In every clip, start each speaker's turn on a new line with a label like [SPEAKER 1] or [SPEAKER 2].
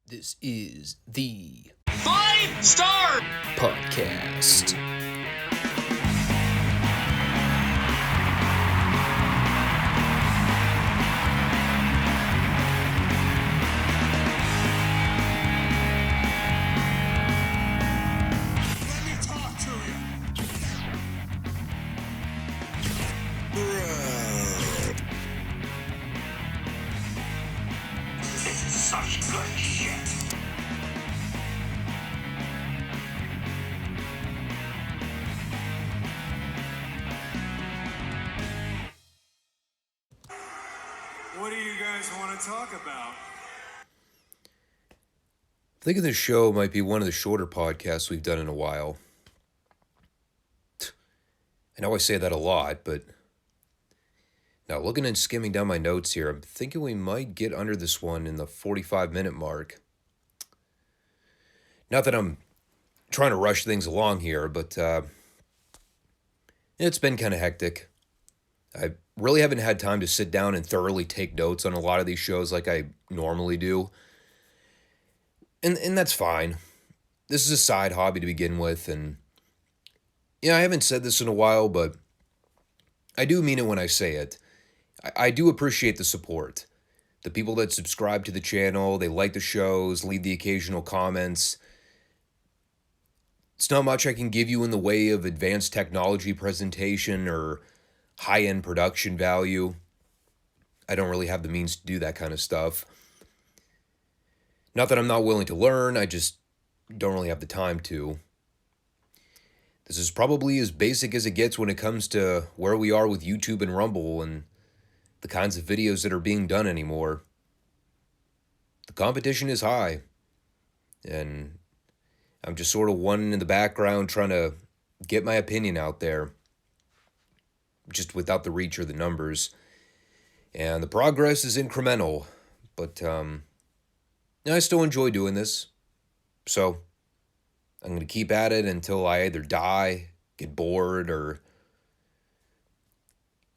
[SPEAKER 1] This is the
[SPEAKER 2] Five Starr
[SPEAKER 1] Podcast.
[SPEAKER 2] Let me talk to you. This is such good shit. What do you guys want to talk about?
[SPEAKER 1] I think this show might be one of the shorter podcasts we've done in a while. I know I say that a lot, but now looking and skimming down my notes here, I'm thinking we might get under this one in the 45-minute mark. Not that I'm trying to rush things along here, but it's been kind of hectic. I really haven't had time to sit down and thoroughly take notes on a lot of these shows like I normally do. And that's fine. This is a side hobby to begin with, and I haven't said this in a while, but I do mean it when I say it. I do appreciate the support. The people that subscribe to the channel, they like the shows, leave the occasional comments. It's not much I can give you in the way of advanced technology presentation or high-end production value. I don't really have the means to do that kind of stuff. Not that I'm not willing to learn, I just don't really have the time to. This is probably as basic as it gets when it comes to where we are with YouTube and Rumble and the kinds of videos that are being done anymore. The competition is high, and I'm just sort of one in the background trying to get my opinion out there, just without the reach or the numbers. And the progress is incremental, but I still enjoy doing this. So I'm going to keep at it until I either die, get bored, or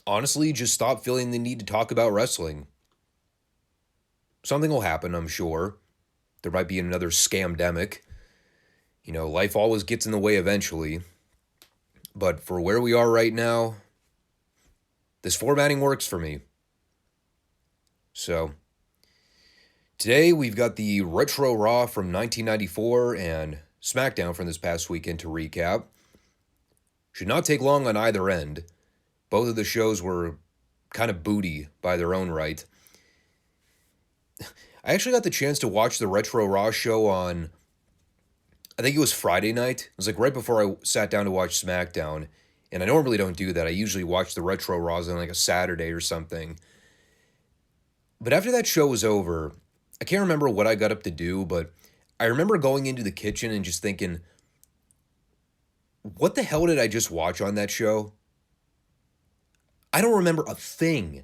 [SPEAKER 1] honestly just stop feeling the need to talk about wrestling. Something will happen, I'm sure. There might be another scamdemic. Life always gets in the way eventually. But for where we are right now, this formatting works for me. So today we've got the Retro Raw from 1994 and SmackDown from this past weekend to recap. Should not take long on either end. Both of the shows were kind of booty by their own right. I actually got the chance to watch the Retro Raw show on, I think it was Friday night. It was like right before I sat down to watch SmackDown. And I normally don't do that. I usually watch the Retro Raws on like a Saturday or something. But after that show was over, I can't remember what I got up to do, but I remember going into the kitchen and just thinking, what the hell did I just watch on that show? I don't remember a thing.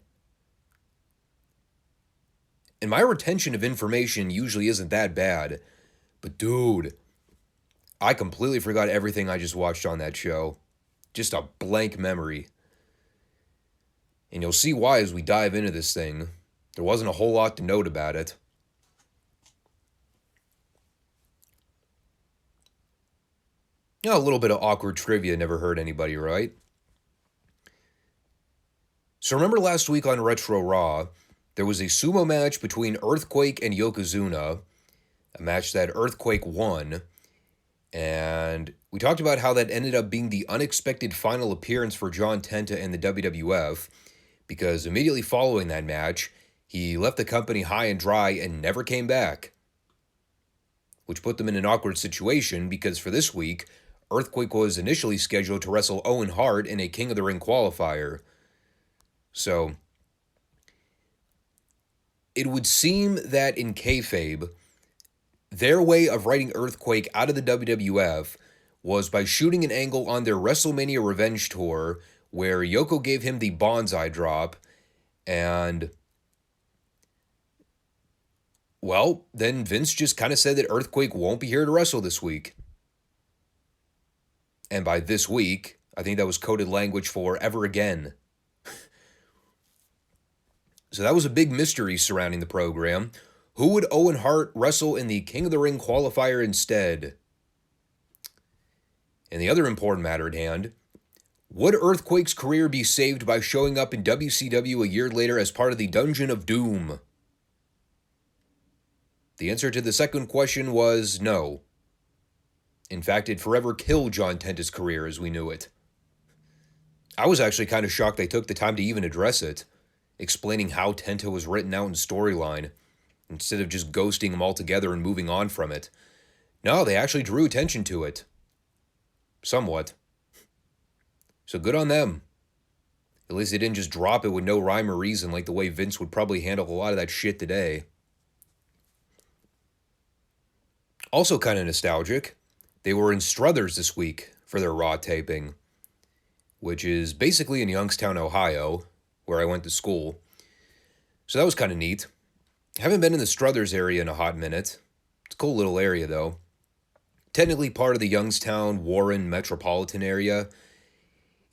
[SPEAKER 1] And my retention of information usually isn't that bad. But dude, I completely forgot everything I just watched on that show. Just a blank memory. And you'll see why as we dive into this thing. There wasn't a whole lot to note about it. A little bit of awkward trivia never hurt anybody, right? So remember last week on Retro Raw, there was a sumo match between Earthquake and Yokozuna, a match that Earthquake won, and we talked about how that ended up being the unexpected final appearance for John Tenta in the WWF, because immediately following that match, he left the company high and dry and never came back. Which put them in an awkward situation, because for this week, Earthquake was initially scheduled to wrestle Owen Hart in a King of the Ring qualifier. So it would seem that in kayfabe, their way of writing Earthquake out of the WWF was by shooting an angle on their WrestleMania Revenge Tour where Yoko gave him the bonsai drop, and well, then Vince just kind of said that Earthquake won't be here to wrestle this week. And by this week, I think that was coded language for ever again. So that was a big mystery surrounding the program. Who would Owen Hart wrestle in the King of the Ring qualifier instead? And the other important matter at hand, would Earthquake's career be saved by showing up in WCW a year later as part of the Dungeon of Doom? The answer to the second question was no. In fact, it forever killed John Tenta's career as we knew it. I was actually kind of shocked they took the time to even address it, explaining how Tenta was written out in storyline, instead of just ghosting him altogether and moving on from it. No, they actually drew attention to it. Somewhat. So good on them. At least they didn't just drop it with no rhyme or reason like the way Vince would probably handle a lot of that shit today. Also kind of nostalgic, they were in Struthers this week for their Raw taping, which is basically in Youngstown, Ohio, where I went to school. So that was kind of neat. Haven't been in the Struthers area in a hot minute. It's a cool little area, though. Technically part of the Youngstown, Warren metropolitan area,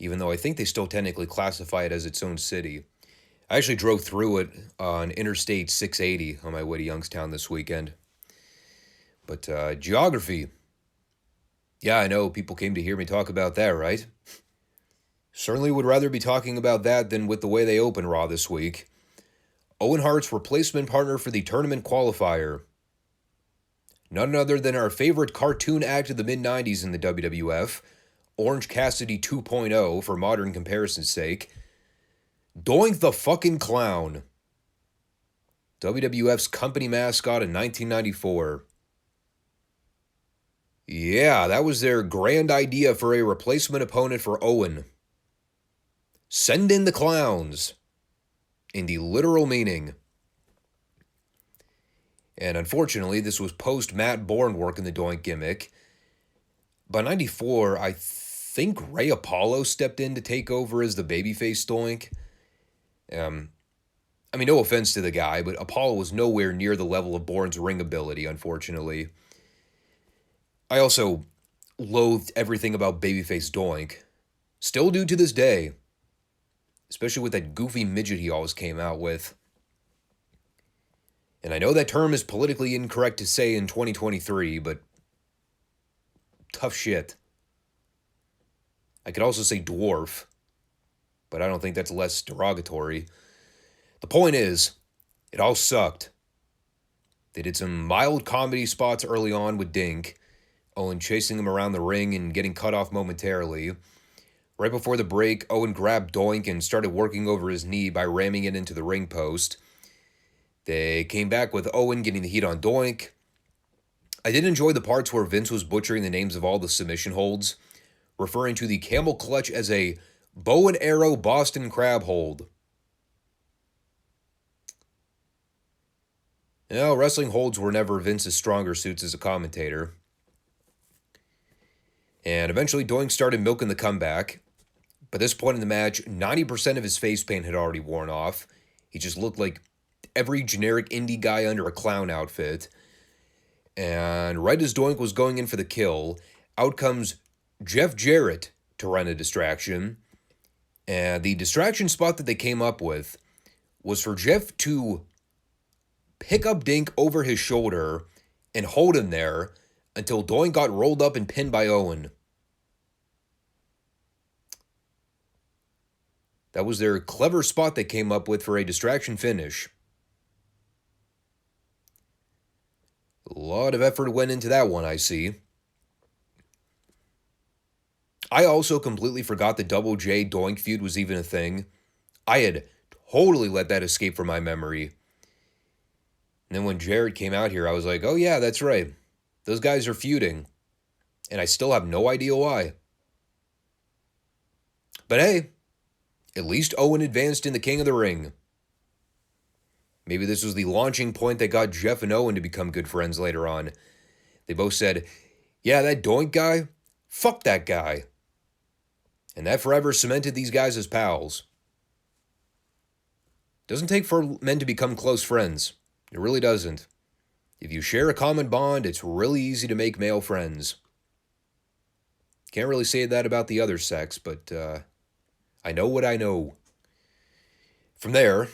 [SPEAKER 1] even though I think they still technically classify it as its own city. I actually drove through it on Interstate 680 on my way to Youngstown this weekend. But geography. Yeah, I know people came to hear me talk about that, right? Certainly would rather be talking about that than with the way they open Raw this week. Owen Hart's replacement partner for the tournament qualifier. None other than our favorite cartoon act of the mid-90s in the WWF, Orange Cassidy 2.0 for modern comparison's sake. Doink the fucking Clown. WWF's company mascot in 1994. Yeah, that was their grand idea for a replacement opponent for Owen. Send in the clowns. In the literal meaning. And unfortunately, this was post-Matt Bourne work in the Doink gimmick. By 94, I think Ray Apollo stepped in to take over as the babyface Doink. I mean, no offense to the guy, but Apollo was nowhere near the level of Bourne's ring ability, unfortunately. I also loathed everything about babyface Doink. Still do to this day. Especially with that goofy midget he always came out with. And I know that term is politically incorrect to say in 2023, but tough shit. I could also say dwarf, but I don't think that's less derogatory. The point is, it all sucked. They did some mild comedy spots early on with Dink, Owen chasing him around the ring and getting cut off momentarily. Right before the break, Owen grabbed Doink and started working over his knee by ramming it into the ring post. They came back with Owen getting the heat on Doink. I did enjoy the parts where Vince was butchering the names of all the submission holds, referring to the camel clutch as a bow and arrow Boston crab hold. You know, wrestling holds were never Vince's stronger suits as a commentator. And eventually Doink started milking the comeback. By this point in the match, 90% of his face paint had already worn off. He just looked like every generic indie guy under a clown outfit. And right as Doink was going in for the kill, out comes Jeff Jarrett to run a distraction. And the distraction spot that they came up with was for Jeff to pick up Dink over his shoulder and hold him there until Doink got rolled up and pinned by Owen. That was their clever spot they came up with for a distraction finish. A lot of effort went into that one, I see. I also completely forgot the Double J Doink feud was even a thing. I had totally let that escape from my memory. And then when Jarrett came out here, I was like, oh yeah, that's right. Those guys are feuding. And I still have no idea why. But hey, at least Owen advanced in the King of the Ring. Maybe this was the launching point that got Jeff and Owen to become good friends later on. They both said, yeah, that Doink guy, fuck that guy. And that forever cemented these guys as pals. Doesn't take for men to become close friends. It really doesn't. If you share a common bond, it's really easy to make male friends. Can't really say that about the other sex, but I know what I know. From there,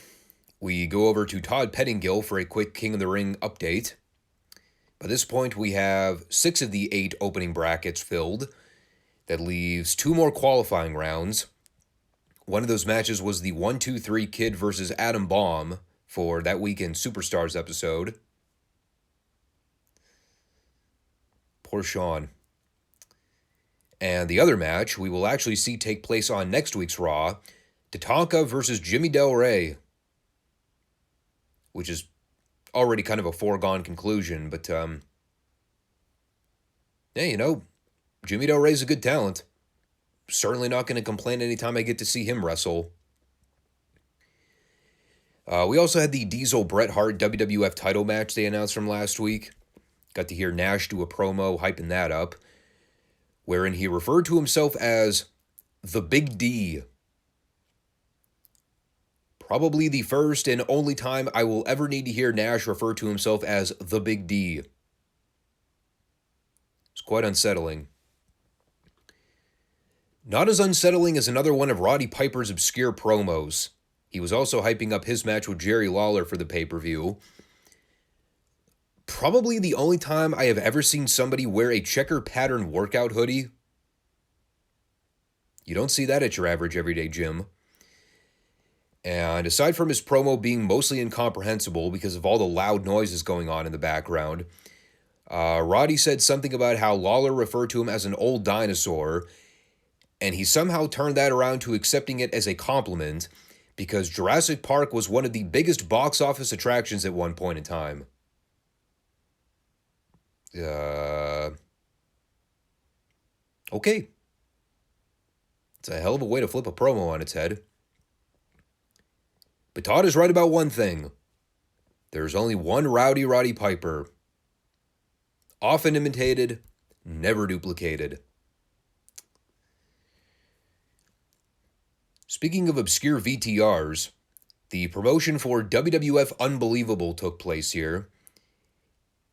[SPEAKER 1] we go over to Todd Pettingill for a quick King of the Ring update. By this point, we have 6 of the 8 opening brackets filled. That leaves 2 more qualifying rounds. One of those matches was the 1-2-3 Kid versus Adam Bomb for that weekend's Superstars episode. Poor Sean. And the other match we will actually see take place on next week's Raw, Tatanka versus Jimmy Del Rey, which is already kind of a foregone conclusion, but hey, Jimmy Del Rey's a good talent. Certainly not going to complain anytime I get to see him wrestle. We also had the Diesel Bret Hart WWF title match they announced from last week. Got to hear Nash do a promo hyping that up, wherein he referred to himself as the Big D. Probably the first and only time I will ever need to hear Nash refer to himself as the Big D. It's quite unsettling. Not as unsettling as another one of Roddy Piper's obscure promos. He was also hyping up his match with Jerry Lawler for the pay-per-view. Probably the only time I have ever seen somebody wear a checker pattern workout hoodie. You don't see that at your average everyday gym. And aside from his promo being mostly incomprehensible because of all the loud noises going on in the background, Roddy said something about how Lawler referred to him as an old dinosaur, and he somehow turned that around to accepting it as a compliment because Jurassic Park was one of the biggest box office attractions at one point in time. Okay. It's a hell of a way to flip a promo on its head. But Todd is right about one thing. There's only one Rowdy Roddy Piper. Often imitated, never duplicated. Speaking of obscure VTRs, the promotion for WWF Unbelievable took place here.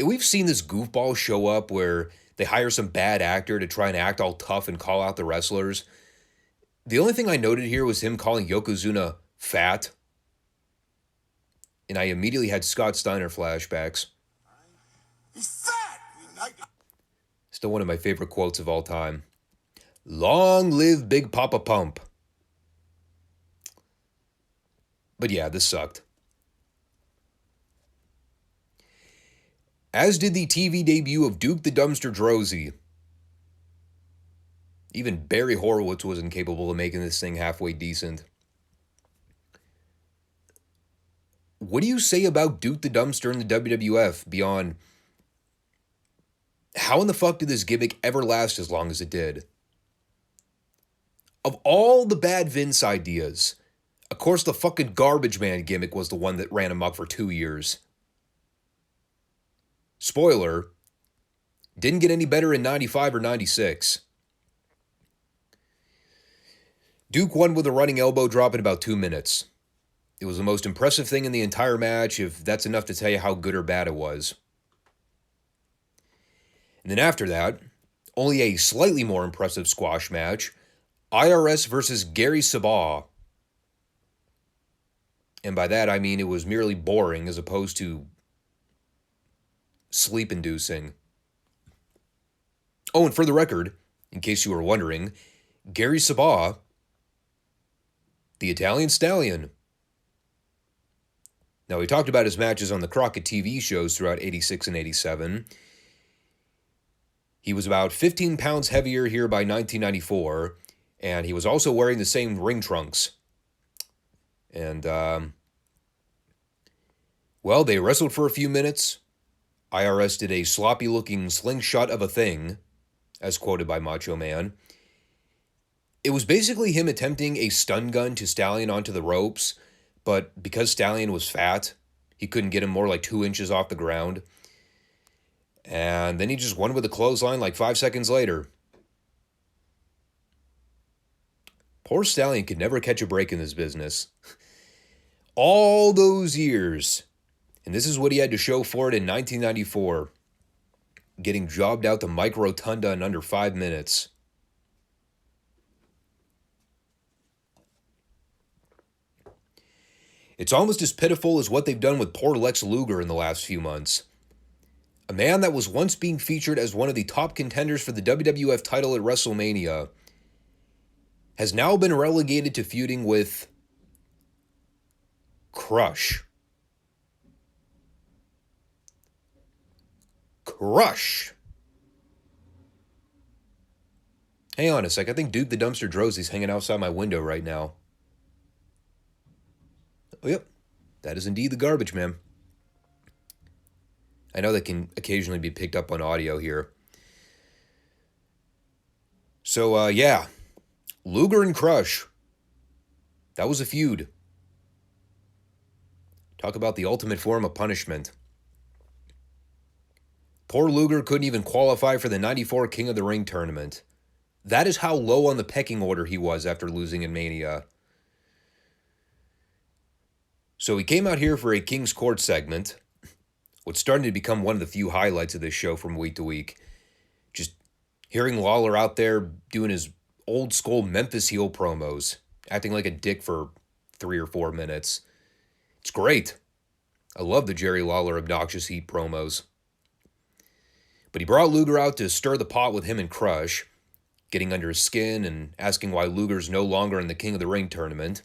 [SPEAKER 1] We've seen this goofball show up where they hire some bad actor to try and act all tough and call out the wrestlers. The only thing I noted here was him calling Yokozuna fat. And I immediately had Scott Steiner flashbacks.
[SPEAKER 2] He's fat!
[SPEAKER 1] Still one of my favorite quotes of all time. Long live Big Papa Pump. But yeah, this sucked. As did the TV debut of Duke the Dumpster Droese. Even Barry Horowitz was incapable of making this thing halfway decent. What do you say about Duke the Dumpster in the WWF beyond how in the fuck did this gimmick ever last as long as it did? Of all the bad Vince ideas, of course the fucking Garbage Man gimmick was the one that ran amok for 2 years. Spoiler, didn't get any better in 95 or 96. Duke won with a running elbow drop in about 2 minutes. It was the most impressive thing in the entire match, if that's enough to tell you how good or bad it was. And then after that, only a slightly more impressive squash match, IRS versus Gary Sabaw. And by that I mean it was merely boring as opposed to sleep-inducing. Oh, and for the record, in case you were wondering, Gary Sabaw, the Italian Stallion. Now, we talked about his matches on the Crockett TV shows throughout 86 and 87. He was about 15 pounds heavier here by 1994, and he was also wearing the same ring trunks. And, well, they wrestled for a few minutes. IRS did a sloppy-looking slingshot of a thing, as quoted by Macho Man. It was basically him attempting a stun gun to Stallion onto the ropes, but because Stallion was fat, he couldn't get him more like 2 inches off the ground. And then he just won with a clothesline like 5 seconds later. Poor Stallion could never catch a break in this business. All those years. And this is what he had to show for it in 1994. Getting jobbed out to Mike Rotunda in under 5 minutes. It's almost as pitiful as what they've done with poor Lex Luger in the last few months. A man that was once being featured as one of the top contenders for the WWF title at WrestleMania has now been relegated to feuding with Crush. Crush. Hang on a sec. I think Duke the Dumpster Drozdy's hanging outside my window right now. Oh, yep. That is indeed the garbage man. I know that can occasionally be picked up on audio here. So, yeah. Luger and Crush. That was a feud. Talk about the ultimate form of punishment. Poor Luger couldn't even qualify for the 94 King of the Ring tournament. That is how low on the pecking order he was after losing in Mania. So he came out here for a King's Court segment, what's starting to become one of the few highlights of this show from week to week. Just hearing Lawler out there doing his old school Memphis heel promos, acting like a dick for 3 or 4 minutes. It's great. I love the Jerry Lawler obnoxious heat promos. But he brought Luger out to stir the pot with him and Crush, getting under his skin and asking why Luger's no longer in the King of the Ring tournament.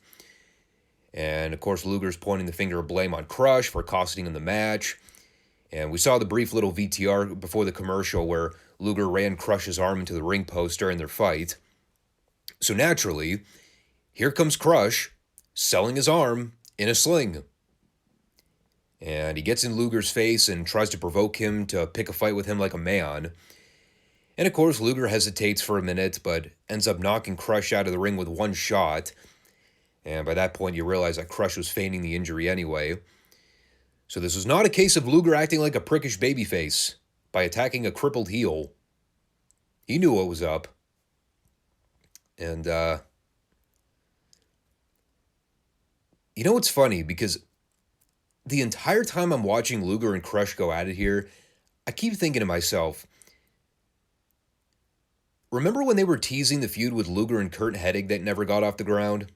[SPEAKER 1] And, of course, Luger's pointing the finger of blame on Crush for costing him the match. And we saw the brief little VTR before the commercial where Luger ran Crush's arm into the ring post during their fight. So, naturally, here comes Crush, selling his arm in a sling. And he gets in Luger's face and tries to provoke him to pick a fight with him like a man. And of course, Luger hesitates for a minute, but ends up knocking Crush out of the ring with one shot. And by that point, you realize that Crush was feigning the injury anyway. So this was not a case of Luger acting like a prickish babyface by attacking a crippled heel. He knew what was up. And, you know what's funny? Because the entire time I'm watching Luger and Crush go at it here, I keep thinking to myself, remember when they were teasing the feud with Luger and Kurt Hennig that never got off the ground?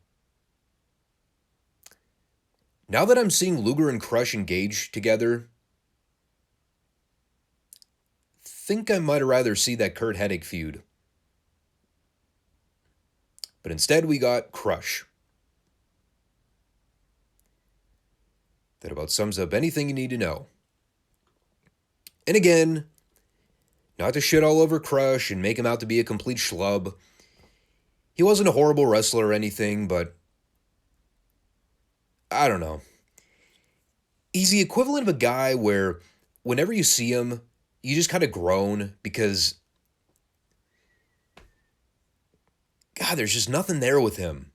[SPEAKER 1] Now that I'm seeing Luger and Crush engage together, I think I might rather see that Kurt Hennig feud. But instead we got Crush. That about sums up anything you need to know. And again, not to shit all over Crush and make him out to be a complete schlub. He wasn't a horrible wrestler or anything, but I don't know. He's the equivalent of a guy where whenever you see him, you just kind of groan because, God, there's just nothing there with him.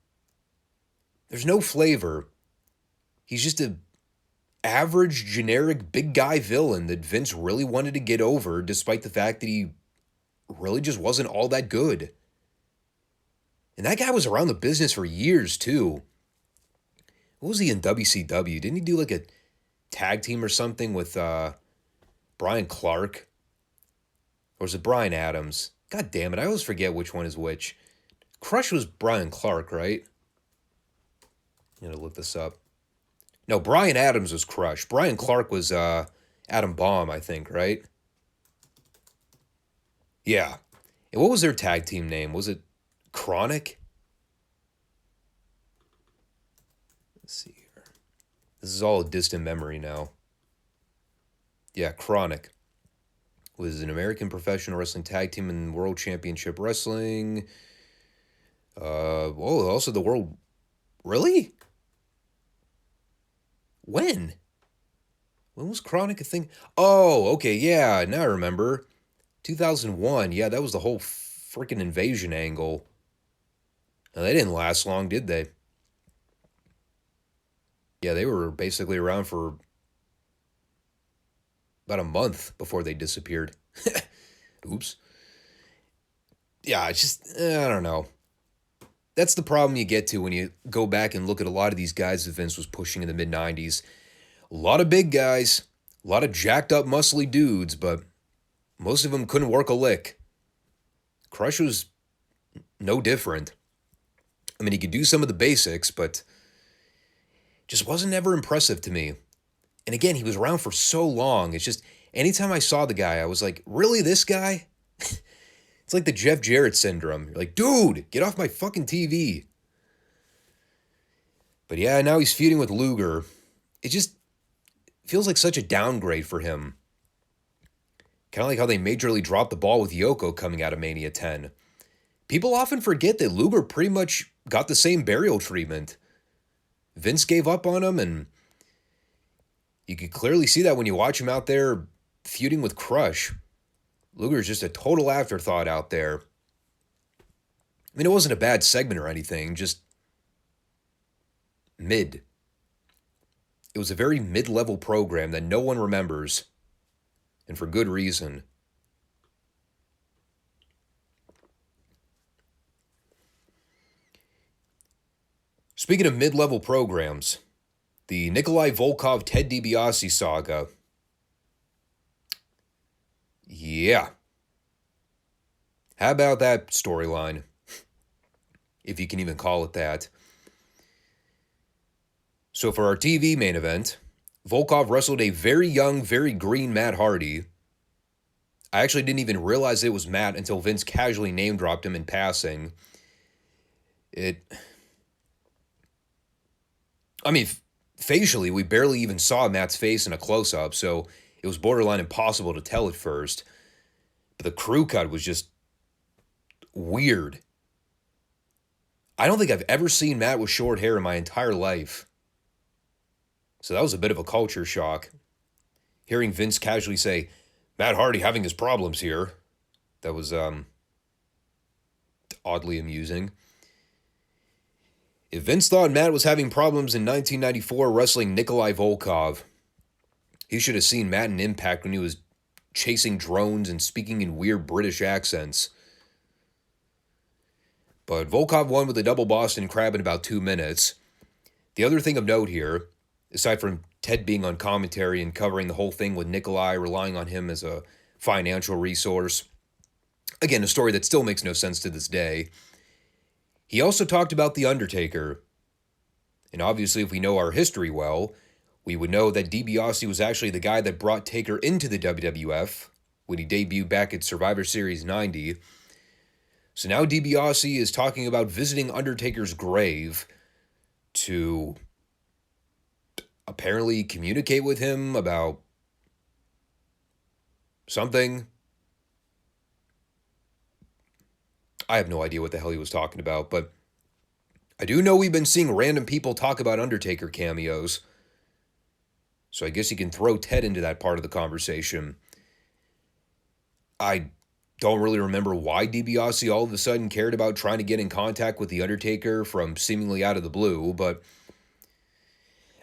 [SPEAKER 1] There's no flavor. He's just a average, generic, big guy villain that Vince really wanted to get over, despite the fact that he really just wasn't all that good. And that guy was around the business for years, too. What was he in WCW? Didn't he do like a tag team or something with Brian Clark? Or was it Brian Adams? God damn it, I always forget which one is which. Crush was Brian Clark, right? I'm going to look this up. No, Brian Adams was Crush. Brian Clark was Adam Bomb, I think, right? Yeah. And what was their tag team name? Was it Chronic? Let's see here. This is all a distant memory now. Yeah, Chronic was an American professional wrestling tag team in World Championship Wrestling. Also the World... Really? When? When was Chronic a thing? Oh, okay, yeah, now I remember. 2001, yeah, that was the whole freaking invasion angle. Now, they didn't last long, did they? Yeah, they were basically around for about a month before they disappeared. Oops. Yeah, it's just, I don't know. That's the problem you get to when you go back and look at a lot of these guys that Vince was pushing in the mid-90s. A lot of big guys, a lot of jacked up, muscly dudes, but most of them couldn't work a lick. Crush was no different. I mean, he could do some of the basics, but just wasn't ever impressive to me. And again, he was around for so long. It's just, anytime I saw the guy, I was like, really, this guy? It's like the Jeff Jarrett syndrome. You're like, dude, get off my fucking TV. But yeah, now he's feuding with Luger. It just feels like such a downgrade for him. Kind of like how they majorly dropped the ball with Yoko coming out of Mania 10. People often forget that Luger pretty much got the same burial treatment. Vince gave up on him, and you could clearly see that when you watch him out there feuding with Crush. Luger's just a total afterthought out there. I mean, it wasn't a bad segment or anything, just mid. It was a very mid-level program that no one remembers, and for good reason. Speaking of mid-level programs, the Nikolai Volkov-Ted DiBiase saga. Yeah. How about that storyline? If you can even call it that. So for our TV main event, Volkov wrestled a very young, very green Matt Hardy. I actually didn't even realize it was Matt until Vince casually name-dropped him in passing. Facially, we barely even saw Matt's face in a close-up, so it was borderline impossible to tell at first. But the crew cut was just weird. I don't think I've ever seen Matt with short hair in my entire life. So that was a bit of a culture shock. Hearing Vince casually say, Matt Hardy having his problems here, that was oddly amusing. If Vince thought Matt was having problems in 1994 wrestling Nikolai Volkov, he should have seen Matt in Impact when he was chasing drones and speaking in weird British accents. But Volkov won with a double Boston Crab in about 2 minutes. The other thing of note here, aside from Ted being on commentary and covering the whole thing with Nikolai, relying on him as a financial resource, again, a story that still makes no sense to this day, he also talked about The Undertaker. And obviously, if we know our history well, we would know that DiBiase was actually the guy that brought Taker into the WWF when he debuted back at Survivor Series 90. So now DiBiase is talking about visiting Undertaker's grave to apparently communicate with him about something. I have no idea what the hell he was talking about, but I do know we've been seeing random people talk about Undertaker cameos. So I guess you can throw Ted into that part of the conversation. I don't really remember why DiBiase all of a sudden cared about trying to get in contact with The Undertaker from seemingly out of the blue, but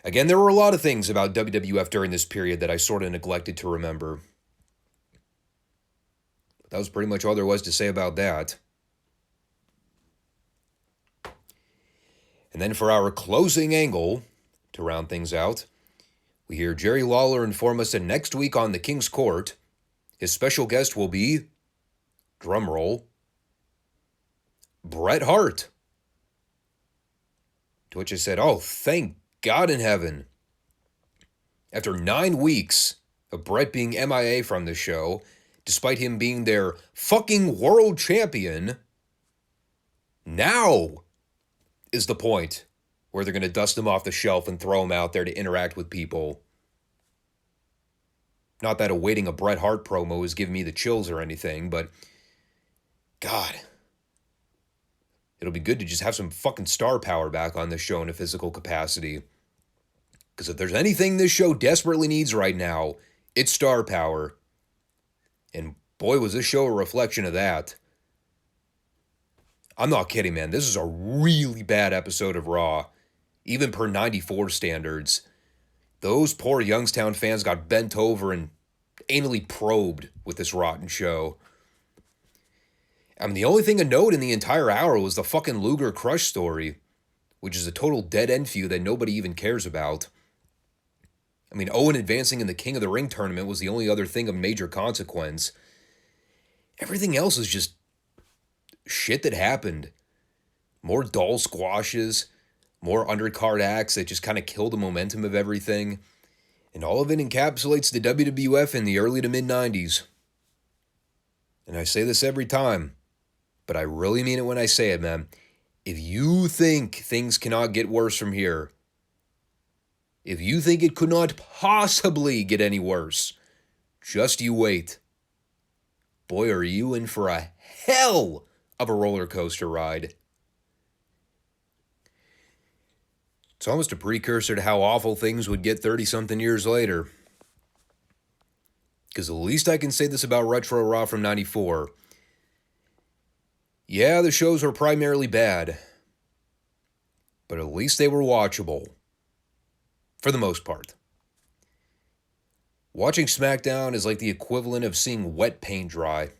[SPEAKER 1] again, there were a lot of things about WWF during this period that I sort of neglected to remember. But that was pretty much all there was to say about that. And then for our closing angle, to round things out, we hear Jerry Lawler inform us that next week on The King's Court, his special guest will be, drumroll, Bret Hart. To which I said, oh, thank God in heaven. After 9 weeks of Bret being MIA from the show, despite him being their fucking world champion, now is the point where they're going to dust him off the shelf and throw him out there to interact with people. Not that awaiting a Bret Hart promo is giving me the chills or anything, but God, it'll be good to just have some fucking star power back on this show in a physical capacity. Because if there's anything this show desperately needs right now, it's star power. And boy, was this show a reflection of that. I'm not kidding, man. This is a really bad episode of Raw, even per 94 standards. Those poor Youngstown fans got bent over and anally probed with this rotten show. I mean, the only thing of note in the entire hour was the fucking Luger Crush story, which is a total dead-end feud that nobody even cares about. I mean, Owen advancing in the King of the Ring tournament was the only other thing of major consequence. Everything else is just shit that happened. More doll squashes, more undercard acts that just kind of kill the momentum of everything. And all of it encapsulates the WWF in the early to mid 90s. And I say this every time, but I really mean it when I say it, man. If you think things cannot get worse from here, if you think it could not possibly get any worse, just you wait. Boy, are you in for a hell of a roller coaster ride. It's almost a precursor to how awful things would get 30-something years later. Because the least I can say this about Retro Raw from 94. Yeah, the shows were primarily bad. But at least they were watchable. For the most part. Watching SmackDown is like the equivalent of seeing wet paint dry.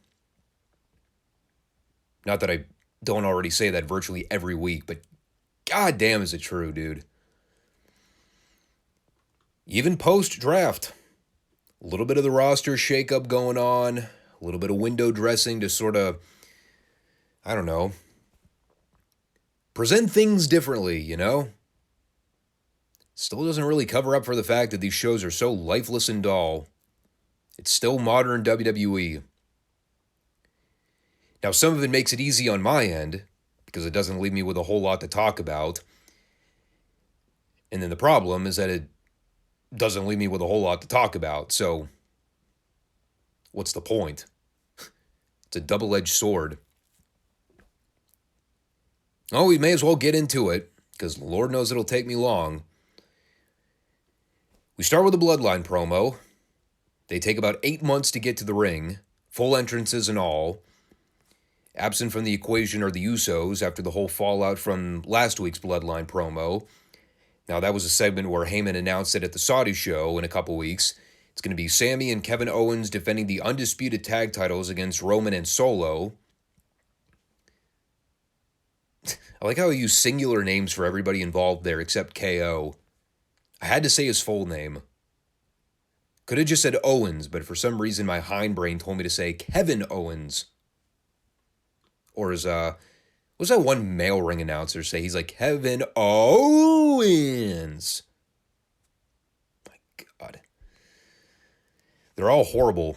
[SPEAKER 1] Not that I don't already say that virtually every week, but goddamn is it true, dude. Even post-draft, a little bit of the roster shakeup going on, a little bit of window dressing to sort of, I don't know, present things differently, you know? Still doesn't really cover up for the fact that these shows are so lifeless and dull. It's still modern WWE. Now, some of it makes it easy on my end, because it doesn't leave me with a whole lot to talk about. And then the problem is that it doesn't leave me with a whole lot to talk about, so what's the point? It's a double-edged sword. Oh, we may as well get into it, because Lord knows it'll take me long. We start with a Bloodline promo. They take about 8 months to get to the ring, full entrances and all. Absent from the equation are the Usos after the whole fallout from last week's Bloodline promo. Now, that was a segment where Heyman announced that at the Saudi show in a couple weeks, it's going to be Sami and Kevin Owens defending the undisputed tag titles against Roman and Solo. I like how he used singular names for everybody involved there except KO. I had to say his full name. Could have just said Owens, but for some reason my hindbrain told me to say Kevin Owens. Or as, what's that one male ring announcer say? He's like, Kevin Owens. My God. They're all horrible.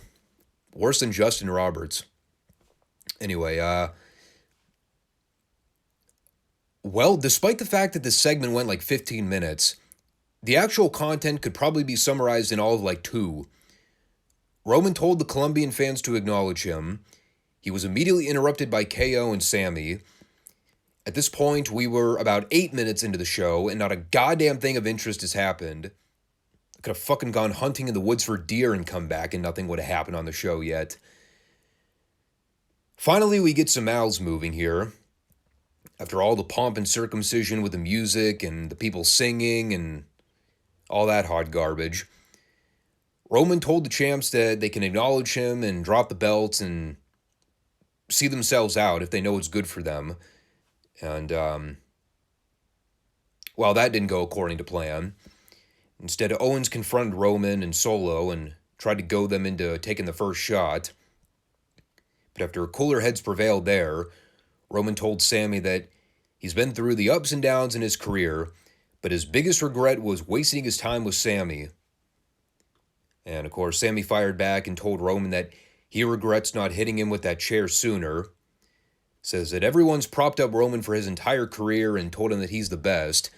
[SPEAKER 1] Worse than Justin Roberts. Anyway, well, despite the fact that this segment went like 15 minutes, the actual content could probably be summarized in all of like 2. Roman told the Colombian fans to acknowledge him. He was immediately interrupted by KO and Sami. At this point, we were about 8 minutes into the show, and not a goddamn thing of interest has happened. I could have fucking gone hunting in the woods for deer and come back, and nothing would have happened on the show yet. Finally, we get some mouths moving here. After all the pomp and circumcision with the music and the people singing and all that hot garbage, Roman told the champs that they can acknowledge him and drop the belts and see themselves out if they know it's good for them. And, well, that didn't go according to plan. Instead, Owens confronted Roman and Solo and tried to goad them into taking the first shot. But after cooler heads prevailed there, Roman told Sami that he's been through the ups and downs in his career, but his biggest regret was wasting his time with Sami. And, of course, Sami fired back and told Roman that he regrets not hitting him with that chair sooner. Says that everyone's propped up Roman for his entire career and told him that he's the best.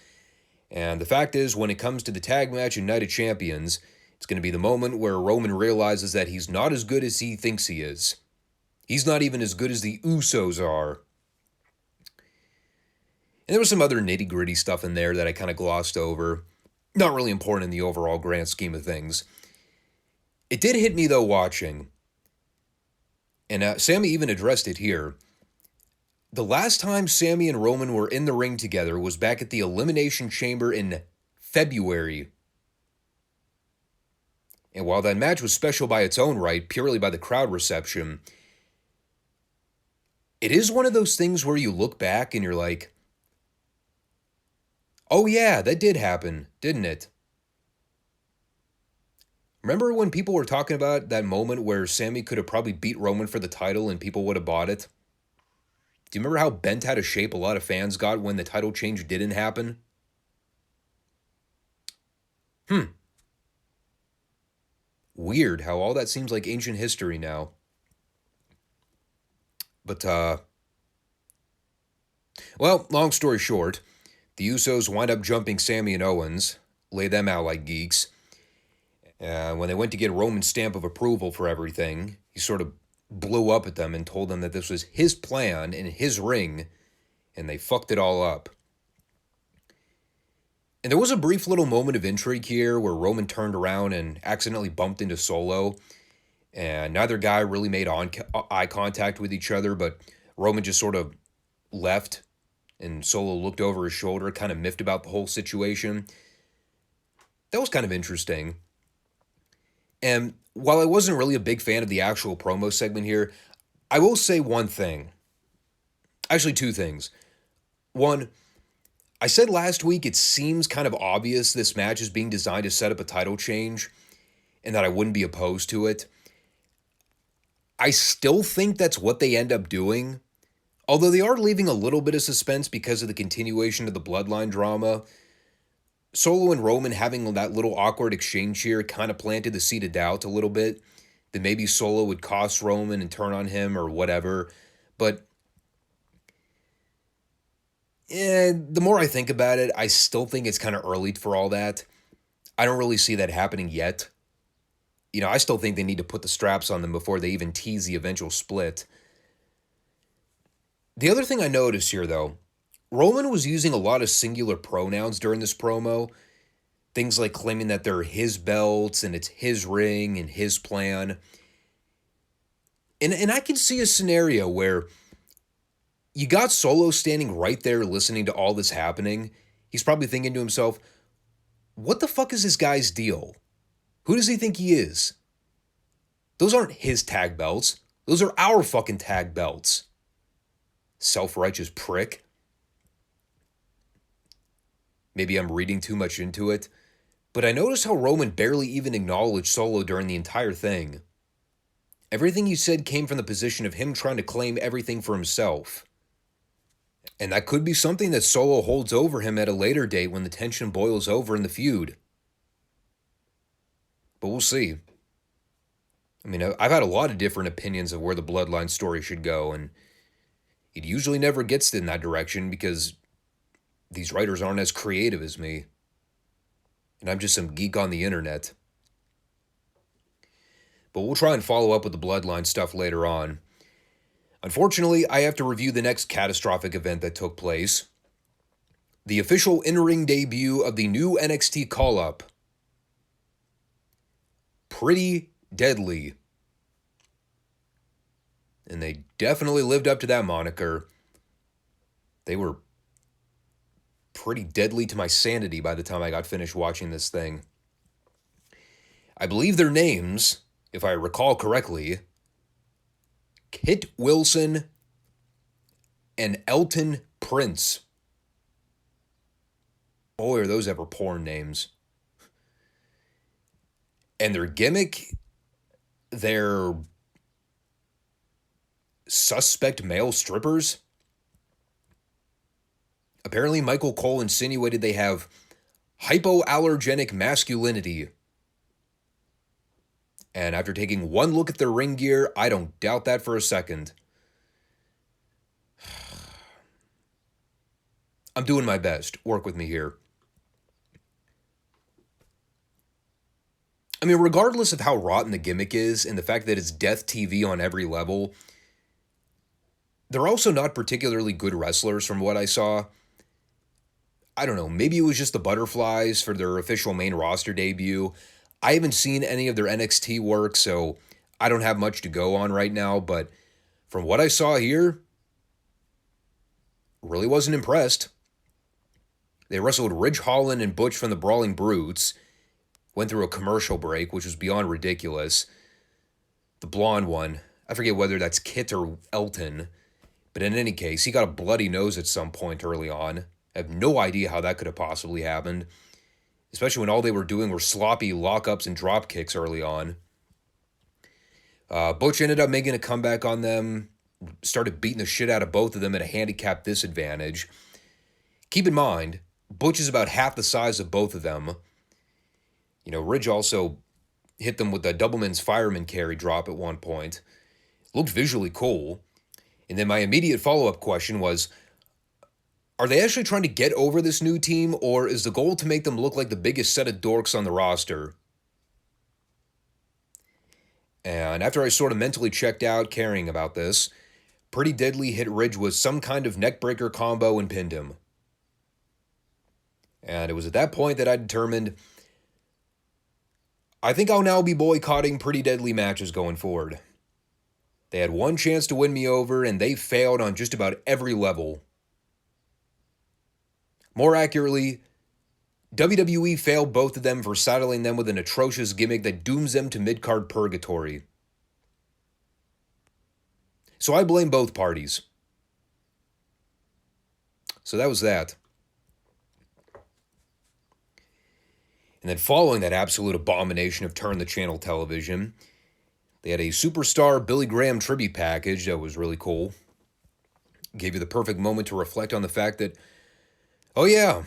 [SPEAKER 1] And the fact is, when it comes to the tag match in Night of Champions, it's going to be the moment where Roman realizes that he's not as good as he thinks he is. He's not even as good as the Usos are. And there was some other nitty-gritty stuff in there that I kind of glossed over. Not really important in the overall grand scheme of things. It did hit me, though, watching. And Sami even addressed it here. The last time Sami and Roman were in the ring together was back at the Elimination Chamber in February. And while that match was special by its own right, purely by the crowd reception, it is one of those things where you look back and you're like, oh yeah, that did happen, didn't it? Remember when people were talking about that moment where Sami could have probably beat Roman for the title and people would have bought it? Do you remember how bent out of shape a lot of fans got when the title change didn't happen? Weird how all that seems like ancient history now. But, well, long story short, the Usos wind up jumping Sami and Owens, lay them out like geeks. When they went to get Roman's stamp of approval for everything, he sort of blew up at them and told them that this was his plan in his ring, and they fucked it all up. And there was a brief little moment of intrigue here where Roman turned around and accidentally bumped into Solo, and neither guy really made eye contact with each other, but Roman just sort of left, and Solo looked over his shoulder, kind of miffed about the whole situation. That was kind of interesting. And while I wasn't really a big fan of the actual promo segment here, I will say one thing. Actually, two things. One, I said last week it seems kind of obvious this match is being designed to set up a title change and that I wouldn't be opposed to it. I still think that's what they end up doing, although they are leaving a little bit of suspense because of the continuation of the bloodline drama. Solo and Roman having that little awkward exchange here kind of planted the seed of doubt a little bit, that maybe Solo would cost Roman and turn on him or whatever. But the more I think about it, I still think it's kind of early for all that. I don't really see that happening yet. I still think they need to put the straps on them before they even tease the eventual split. The other thing I noticed here, though, Roman was using a lot of singular pronouns during this promo. Things like claiming that they're his belts and it's his ring and his plan. And I can see a scenario where you got Solo standing right there listening to all this happening. He's probably thinking to himself, what the fuck is this guy's deal? Who does he think he is? Those aren't his tag belts. Those are our fucking tag belts. Self-righteous prick. Maybe I'm reading too much into it, but I noticed how Roman barely even acknowledged Solo during the entire thing. Everything he said came from the position of him trying to claim everything for himself. And that could be something that Solo holds over him at a later date when the tension boils over in the feud. But we'll see. I mean, I've had a lot of different opinions of where the Bloodline story should go, and it usually never gets in that direction because these writers aren't as creative as me. And I'm just some geek on the internet. But we'll try and follow up with the Bloodline stuff later on. Unfortunately, I have to review the next catastrophic event that took place. The official in-ring debut of the new NXT call-up. Pretty deadly. And they definitely lived up to that moniker. They were pretty deadly to my sanity by the time I got finished watching this thing. I believe their names, if I recall correctly, Kit Wilson and Elton Prince. Boy, are those ever porn names. And their gimmick, they're suspect male strippers. Apparently, Michael Cole insinuated they have hypoallergenic masculinity. And after taking one look at their ring gear, I don't doubt that for a second. I'm doing my best. Work with me here. I mean, regardless of how rotten the gimmick is and the fact that it's death TV on every level, they're also not particularly good wrestlers from what I saw. I don't know, maybe it was just the Butterflies for their official main roster debut. I haven't seen any of their NXT work, so I don't have much to go on right now, but from what I saw here, really wasn't impressed. They wrestled Ridge Holland and Butch from the Brawling Brutes, went through a commercial break, which was beyond ridiculous. The blonde one, I forget whether that's Kit or Elton, but in any case, he got a bloody nose at some point early on. I have no idea how that could have possibly happened, especially when all they were doing were sloppy lockups and drop kicks early on. Butch ended up making a comeback on them, started beating the shit out of both of them at a handicap disadvantage. Keep in mind, Butch is about half the size of both of them. Ridge also hit them with the Doubleman's fireman carry drop at one point. Looked visually cool. And then my immediate follow-up question was, are they actually trying to get over this new team, or is the goal to make them look like the biggest set of dorks on the roster? And after I sort of mentally checked out caring about this, Pretty Deadly hit Ridge with some kind of neckbreaker combo and pinned him. And it was at that point that I determined, I think I'll now be boycotting Pretty Deadly matches going forward. They had one chance to win me over, and they failed on just about every level. More accurately, WWE failed both of them for saddling them with an atrocious gimmick that dooms them to mid-card purgatory. So I blame both parties. So that was that. And then following that absolute abomination of Turn the Channel television, they had a Superstar Billy Graham tribute package that was really cool. Gave you the perfect moment to reflect on the fact that, oh yeah,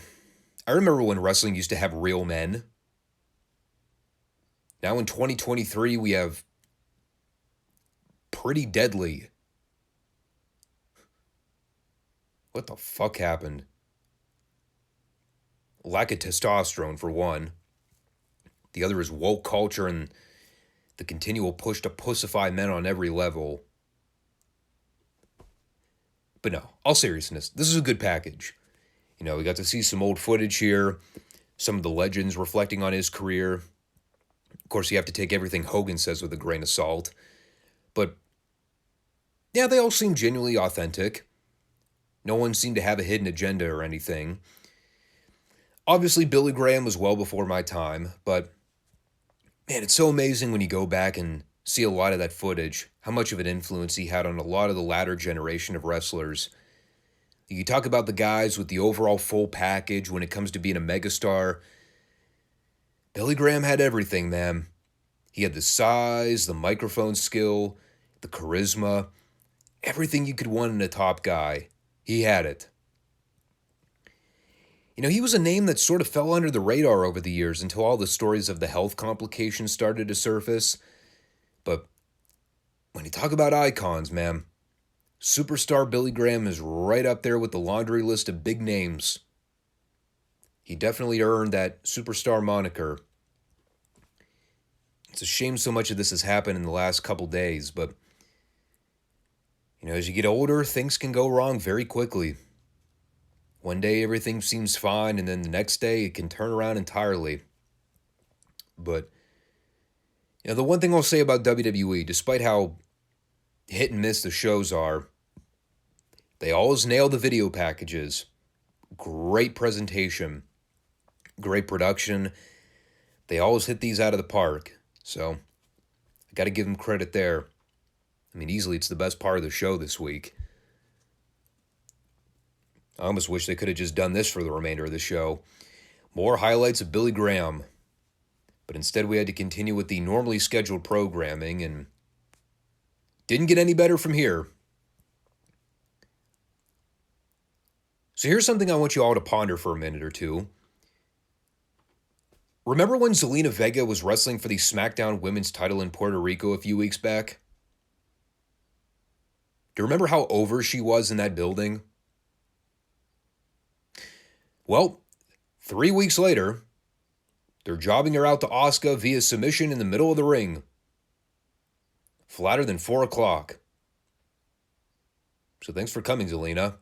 [SPEAKER 1] I remember when wrestling used to have real men. Now in 2023, we have Pretty Deadly. What the fuck happened? Lack of testosterone, for one. The other is woke culture and the continual push to pussify men on every level. But no, all seriousness, this is a good package. We got to see some old footage here, some of the legends reflecting on his career. Of course, you have to take everything Hogan says with a grain of salt. But, yeah, they all seem genuinely authentic. No one seemed to have a hidden agenda or anything. Obviously, Billy Graham was well before my time, but, man, it's so amazing when you go back and see a lot of that footage, how much of an influence he had on a lot of the latter generation of wrestlers. You talk about the guys with the overall full package when it comes to being a megastar. Billy Graham had everything, man. He had the size, the microphone skill, the charisma, everything you could want in a top guy. He had it. He was a name that sort of fell under the radar over the years until all the stories of the health complications started to surface. But when you talk about icons, man, Superstar Billy Graham is right up there with the laundry list of big names. He definitely earned that superstar moniker. It's a shame so much of this has happened in the last couple days, but as you get older, things can go wrong very quickly. One day everything seems fine, and then the next day it can turn around entirely. But the one thing I'll say about WWE, despite how hit and miss the shows are, they always nail the video packages. Great presentation. Great production. They always hit these out of the park. So, I got to give them credit there. Easily it's the best part of the show this week. I almost wish they could have just done this for the remainder of the show. More highlights of Billy Graham. But instead we had to continue with the normally scheduled programming, and didn't get any better from here. So here's something I want you all to ponder for a minute or two. Remember when Zelina Vega was wrestling for the SmackDown Women's title in Puerto Rico a few weeks back? Do you remember how over she was in that building? Well, 3 weeks later, they're jobbing her out to Asuka via submission in the middle of the ring. Flatter than 4 o'clock. So thanks for coming, Zelina.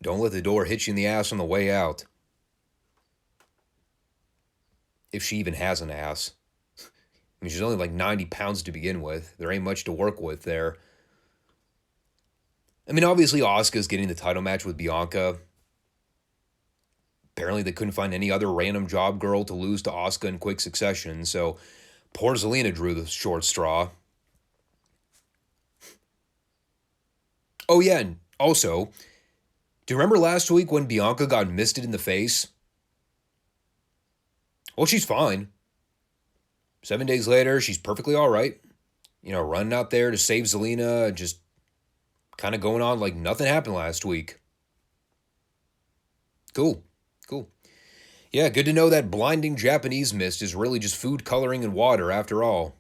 [SPEAKER 1] Don't let the door hit you in the ass on the way out. If she even has an ass. She's only like 90 pounds to begin with. There ain't much to work with there. Obviously, Asuka's getting the title match with Bianca. Apparently, they couldn't find any other random job girl to lose to Asuka in quick succession, so poor Zelina drew the short straw. Oh, yeah, and also, do you remember last week when Bianca got misted in the face? Well, she's fine. 7 days later, she's perfectly all right. Running out there to save Zelina, just kind of going on like nothing happened last week. Cool. Yeah, good to know that blinding Japanese mist is really just food coloring and water after all.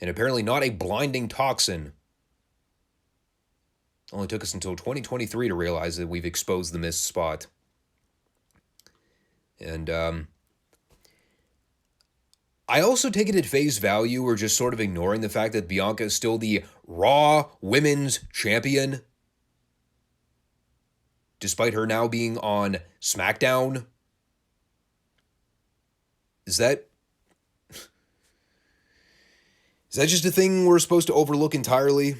[SPEAKER 1] And apparently not a blinding toxin. Only took us until 2023 to realize that we've exposed the missed spot. And I also take it at face value. We're just sort of ignoring the fact that Bianca is still the Raw Women's Champion, despite her now being on SmackDown. Is that just a thing we're supposed to overlook entirely?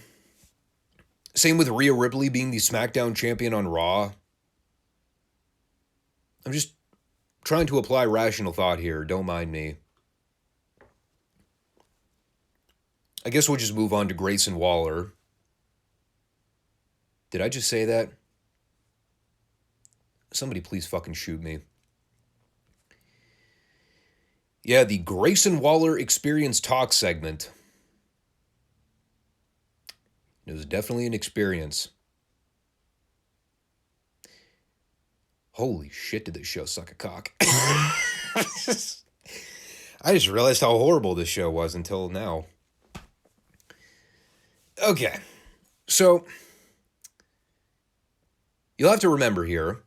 [SPEAKER 1] Same with Rhea Ripley being the SmackDown champion on Raw. I'm just trying to apply rational thought here. Don't mind me. I guess we'll just move on to Grayson Waller. Did I just say that? Somebody please fucking shoot me. Yeah, the Grayson Waller Experience Talk segment. It was definitely an experience. Holy shit, did this show suck a cock. I just realized how horrible this show was until now. Okay, so you'll have to remember here,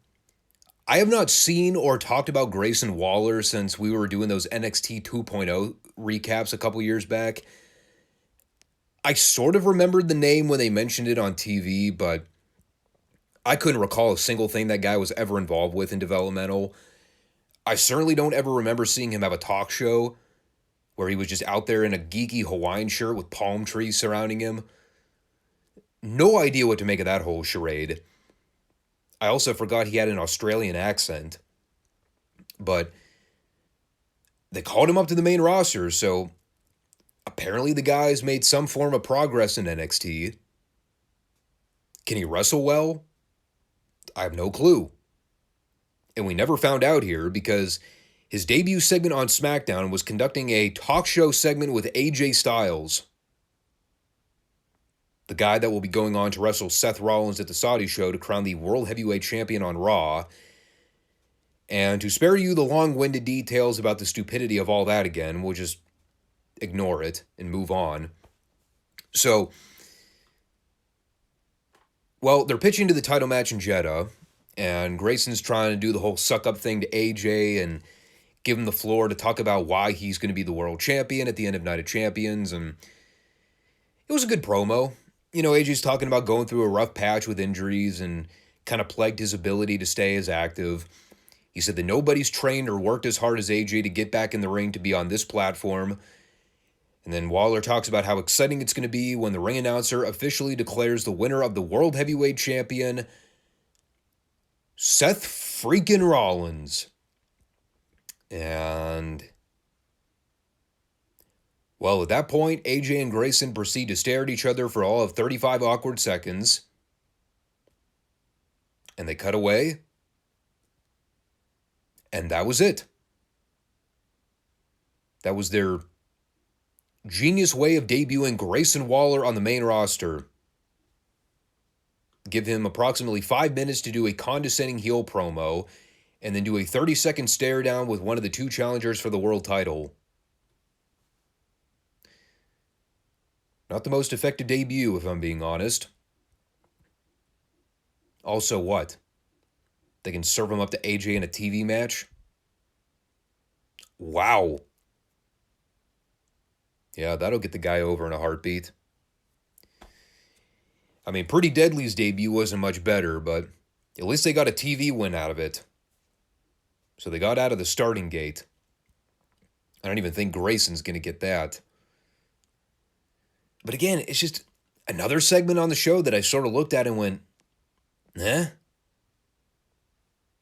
[SPEAKER 1] I have not seen or talked about Grayson Waller since we were doing those NXT 2.0 recaps a couple years back. I sort of remembered the name when they mentioned it on TV, but I couldn't recall a single thing that guy was ever involved with in developmental. I certainly don't ever remember seeing him have a talk show where he was just out there in a geeky Hawaiian shirt with palm trees surrounding him. No idea what to make of that whole charade. I also forgot he had an Australian accent. But they called him up to the main roster, so apparently the guy's made some form of progress in NXT. Can he wrestle well? I have no clue. And we never found out here because his debut segment on SmackDown was conducting a talk show segment with AJ Styles, the guy that will be going on to wrestle Seth Rollins at the Saudi show to crown the World Heavyweight Champion on Raw. And to spare you the long-winded details about the stupidity of all that again, we'll just ignore it and move on. So, well, they're pitching to the title match in Jeddah, and Grayson's trying to do the whole suck-up thing to AJ and give him the floor to talk about why he's going to be the world champion at the end of Night of Champions, and it was a good promo. You know, AJ's talking about going through a rough patch with injuries and kind of plagued his ability to stay as active. He said that nobody's trained or worked as hard as AJ to get back in the ring to be on this platform. And then Waller talks about how exciting it's going to be when the ring announcer officially declares the winner of the World Heavyweight Champion, Seth freaking Rollins. And well, at that point, AJ and Grayson proceed to stare at each other for all of 35 awkward seconds. And they cut away. And that was it. That was their genius way of debuting Grayson Waller on the main roster. Give him approximately 5 minutes to do a condescending heel promo, and then do a 30-second stare down with one of the two challengers for the world title. Not the most effective debut, if I'm being honest. Also, what? They can serve him up to AJ in a TV match? Wow. Yeah, that'll get the guy over in a heartbeat. I mean, Pretty Deadly's debut wasn't much better, but at least they got a TV win out of it. So they got out of the starting gate. I don't even think Grayson's going to get that. But again, it's just another segment on the show that I sort of looked at and went, eh?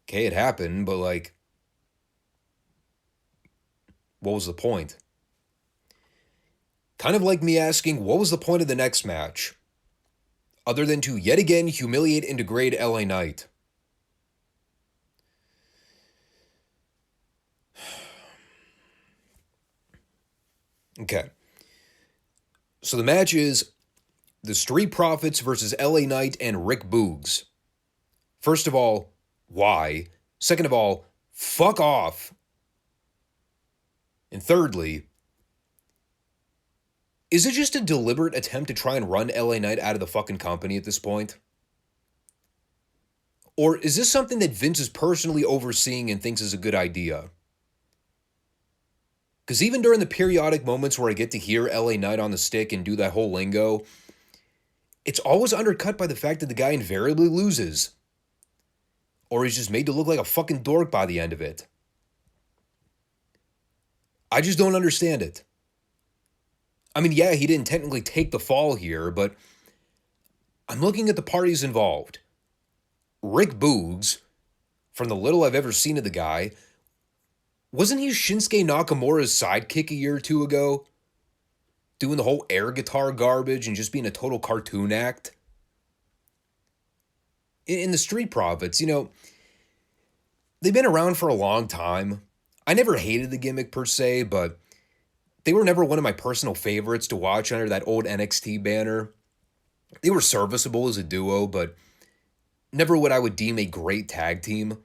[SPEAKER 1] Okay, it happened, but like, what was the point? Kind of like me asking, what was the point of the next match? Other than to yet again humiliate and degrade LA Knight. Okay. So the match is the Street Profits versus LA Knight and Rick Boogs. First of all, why? Second of all, Fuck off. And thirdly, is it just a deliberate attempt to try and run LA Knight out of the fucking company at this point? Or is this something that Vince is personally overseeing and thinks is a good idea? Because even during the periodic moments where I get to hear LA Knight on the stick and do that whole lingo, it's always undercut by the fact that the guy invariably loses. Or he's just made to look like a fucking dork by the end of it. I just don't understand it. I mean, yeah, he didn't technically take the fall here, but I'm looking at the parties involved. Rick Boogs, from the little I've ever seen of the guy, wasn't he Shinsuke Nakamura's sidekick a year or two ago? Doing the whole air guitar garbage and just being a total cartoon act? In the Street Profits, they've been around for a long time. I never hated the gimmick per se, but they were never one of my personal favorites to watch under that old NXT banner. They were serviceable as a duo, but never what I would deem a great tag team.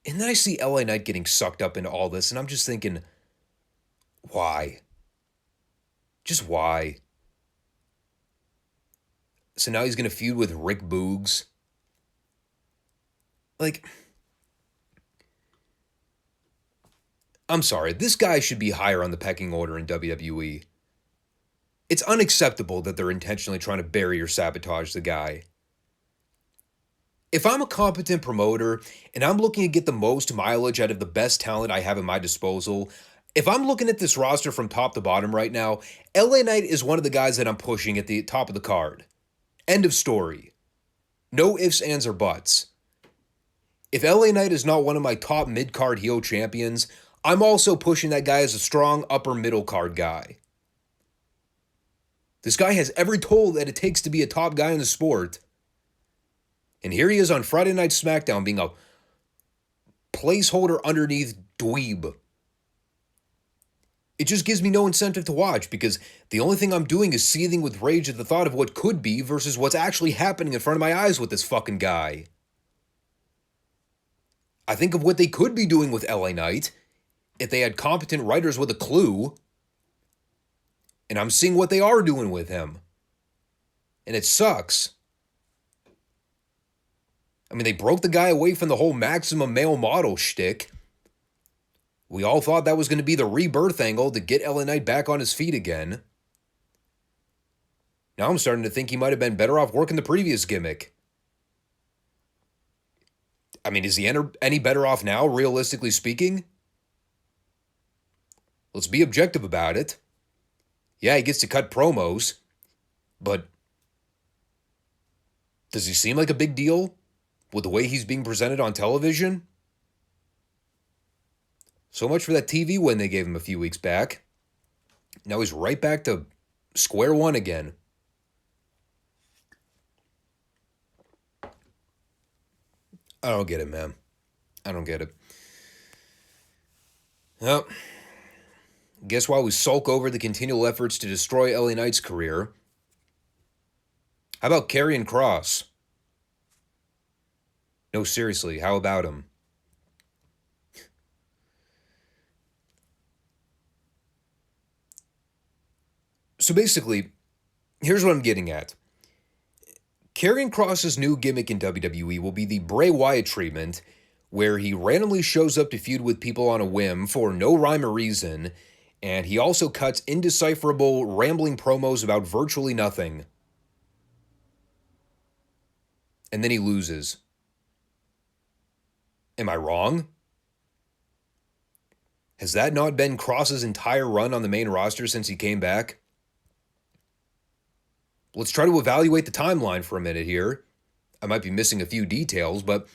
[SPEAKER 1] And then I see LA Knight getting sucked up into all this, and I'm just thinking, why? Just why? So now he's going to feud with Rick Boogs. Like, I'm sorry, this guy should be higher on the pecking order in WWE. It's unacceptable that they're intentionally trying to bury or sabotage the guy. If I'm a competent promoter and I'm looking to get the most mileage out of the best talent I have at my disposal, if I'm looking at this roster from top to bottom right now, LA Knight is one of the guys that I'm pushing at the top of the card. End of story. No ifs, ands, or buts. If LA Knight is not one of my top mid-card heel champions, I'm also pushing that guy as a strong upper middle card guy. This guy has every toll that it takes to be a top guy in the sport. And here he is on Friday Night SmackDown being a placeholder underneath dweeb. It just gives me no incentive to watch because the only thing I'm doing is seething with rage at the thought of what could be versus what's actually happening in front of my eyes with this fucking guy. I think of what they could be doing with LA Knight if they had competent writers with a clue. And I'm seeing what they are doing with him. And it sucks. I mean, they broke the guy away from the whole maximum male model shtick. We all thought that was going to be the rebirth angle to get LA Knight back on his feet again. Now I'm starting to think he might have been better off working the previous gimmick. I mean, is he any better off now, realistically speaking? Let's be objective about it. Yeah, he gets to cut promos, but does he seem like a big deal with the way he's being presented on television? So much for that TV win they gave him a few weeks back. Now he's right back to square one again. I don't get it, man. I don't get it. Well, guess while we sulk over the continual efforts to destroy LA Knight's career, how about Karrion Kross? No, seriously, how about him? So basically, here's what I'm getting at. Karrion Kross's new gimmick in WWE will be the Bray Wyatt treatment, where he randomly shows up to feud with people on a whim for no rhyme or reason, and he also cuts indecipherable, rambling promos about virtually nothing. And then he loses. Am I wrong? Has that not been Kross's entire run on the main roster since he came back? Let's try to evaluate the timeline for a minute here. I might be missing a few details, but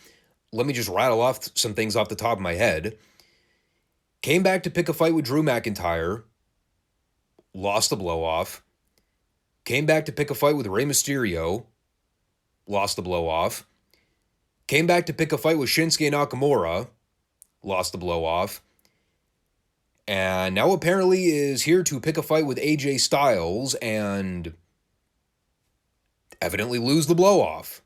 [SPEAKER 1] let me just rattle off some things off the top of my head. Came back to pick a fight with Drew McIntyre. Lost the blow-off. Came back to pick a fight with Rey Mysterio. Lost the blow-off. Came back to pick a fight with Shinsuke Nakamura. Lost the blow-off. And now apparently is here to pick a fight with AJ Styles and evidently lose the blow-off.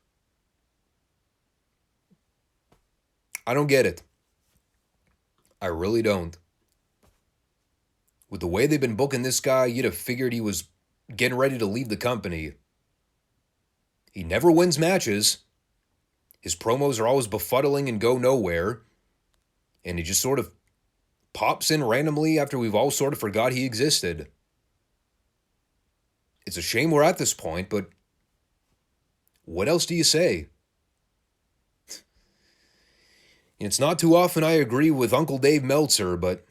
[SPEAKER 1] I don't get it. I really don't. With the way they've been booking this guy, you'd have figured he was getting ready to leave the company. He never wins matches. His promos are always befuddling and go nowhere. And he just sort of pops in randomly after we've all sort of forgot he existed. It's a shame we're at this point, but what else do you say? It's not too often I agree with Uncle Dave Meltzer, but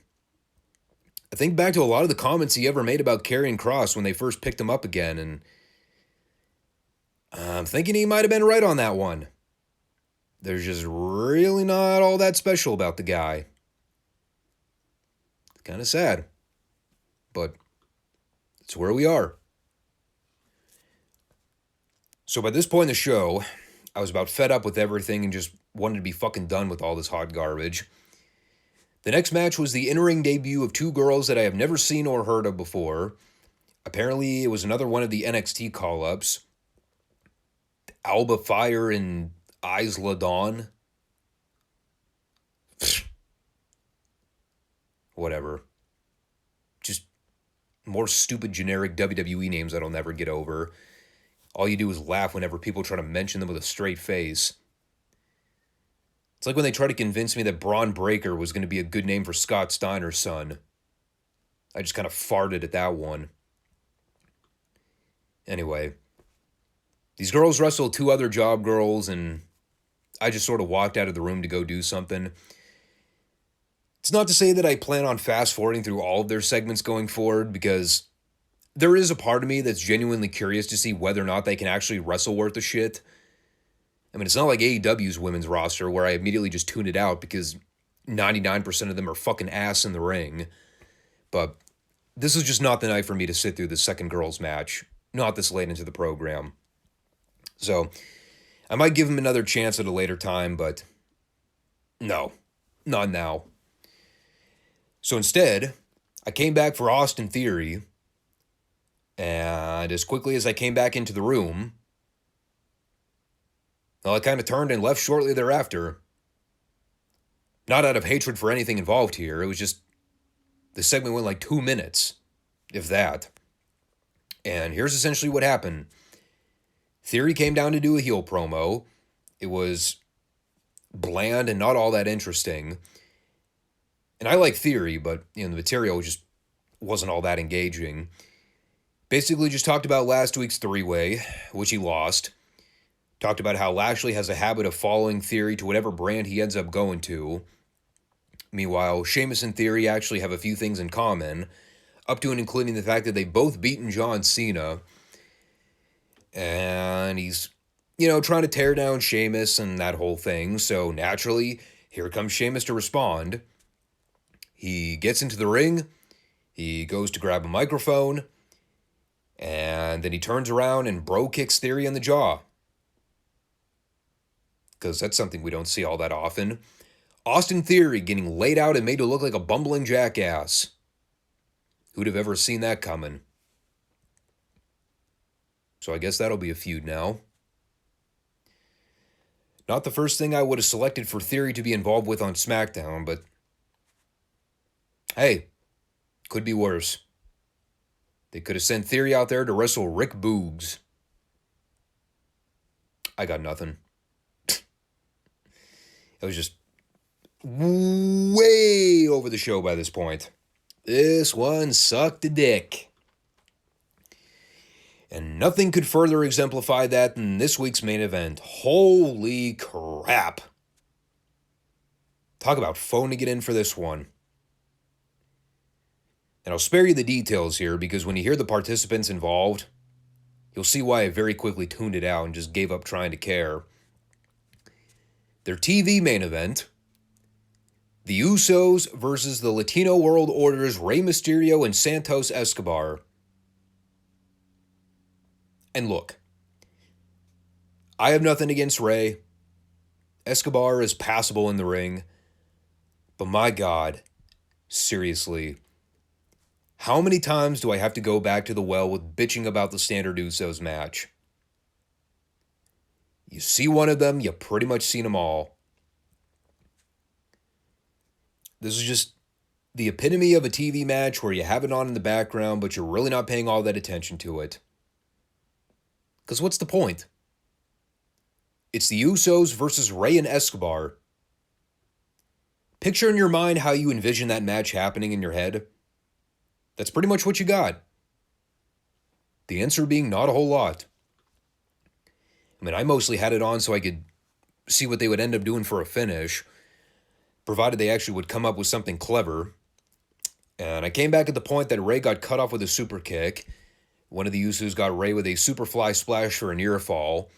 [SPEAKER 1] I think back to a lot of the comments he ever made about Karrion Kross when they first picked him up again, and I'm thinking he might have been right on that one. There's just really not all that special about the guy. Kind of sad, but it's where we are. So by this point in the show, I was about fed up with everything and just wanted to be fucking done with all this hot garbage. The next match was the in-ring debut of two girls that I have never seen or heard of before. Apparently, it was another one of the NXT call-ups. Alba Fire and Isla Dawn. Whatever. Just more stupid generic WWE names that'll never get over. All you do is laugh whenever people try to mention them with a straight face. It's like when they try to convince me that Braun Breaker was going to be a good name for Scott Steiner's son. I just kind of farted at that one. Anyway, these girls wrestled two other job girls, and I just sort of walked out of the room to go do something. It's not to say that I plan on fast-forwarding through all of their segments going forward, because there is a part of me that's genuinely curious to see whether or not they can actually wrestle worth a shit. I mean, it's not like AEW's women's roster where I immediately just tune it out because 99% of them are fucking ass in the ring. But this is just not the night for me to sit through the second girls match. Not this late into the program. So, I might give them another chance at a later time, but no, not now. So instead, I came back for Austin Theory, and as quickly as I came back into the room, well, I kind of turned and left shortly thereafter. Not out of hatred for anything involved here, it was just the segment went like 2 minutes, if that. And here's essentially what happened. Theory came down to do a heel promo. It was bland and not all that interesting. And I like Theory, but the material just wasn't all that engaging. Basically just talked about last week's three-way, which he lost. Talked about how Lashley has a habit of following Theory to whatever brand he ends up going to. Meanwhile, Sheamus and Theory actually have a few things in common, up to and including the fact that they've both beaten John Cena. And he's, trying to tear down Sheamus and that whole thing. So naturally, here comes Sheamus to respond. He gets into the ring. He goes to grab a microphone. And then he turns around and bro kicks Theory in the jaw. Because that's something we don't see all that often. Austin Theory getting laid out and made to look like a bumbling jackass. Who'd have ever seen that coming? So I guess that'll be a feud now. Not the first thing I would have selected for Theory to be involved with on SmackDown, but hey, could be worse. They could have sent Theory out there to wrestle Rick Boogs. I got nothing. It was just way over the show by this point. This one sucked a dick. And nothing could further exemplify that than this week's main event. Holy crap. Talk about phoning it in for this one. And I'll spare you the details here because when you hear the participants involved, you'll see why I very quickly tuned it out and just gave up trying to care. Their TV main event, the Usos versus the Latino World Order's Rey Mysterio and Santos Escobar. And look, I have nothing against Rey. Escobar is passable in the ring. But my God, seriously, how many times do I have to go back to the well with bitching about the standard Usos match? You see one of them, you pretty much seen them all. This is just the epitome of a TV match where you have it on in the background, but you're really not paying all that attention to it. Because what's the point? It's the Usos versus Rey and Escobar. Picture in your mind how you envision that match happening in your head. That's pretty much what you got. The answer being not a whole lot. I mean, I mostly had it on so I could see what they would end up doing for a finish, provided they actually would come up with something clever. And I came back at the point that Rey got cut off with a super kick. One of the Usos got Rey with a superfly splash for a near fall.